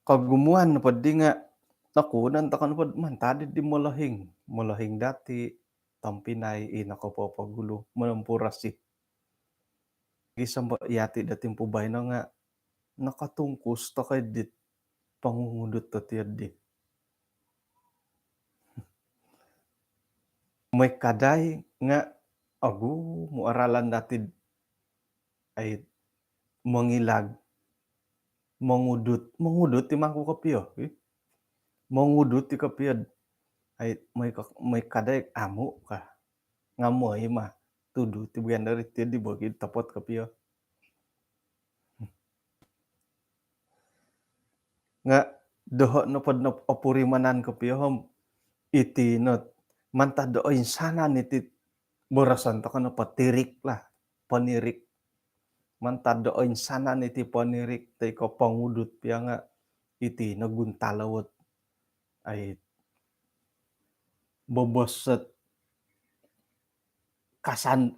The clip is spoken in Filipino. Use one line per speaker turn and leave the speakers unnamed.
Kagumuan napad di nga nakunan ta kan pod man tadit di malahing, malahing dati, tampinay, nakapapagulo, malampurasi. Gisamba yati dating pubay na nga nakatungkos ta kaydit pangungudot ta tiyad di. May kaday nga agu mo aralan datid ay mangilag, mangudot ti mangku kapiyo, mangudot ti kapiyad ay may kaday amo ka, nga mahima tudu ti buyan na ritid di bagid tapot kapiyo. Nga doho na pod na apurimanan kapiyahom iti not mantadooy sanan iti borasan ta ken patirik lah, panirik. Mantadooy sanan iti panirik ta ikaw pangudot piya nga iti naguntalawet ay boboset kasan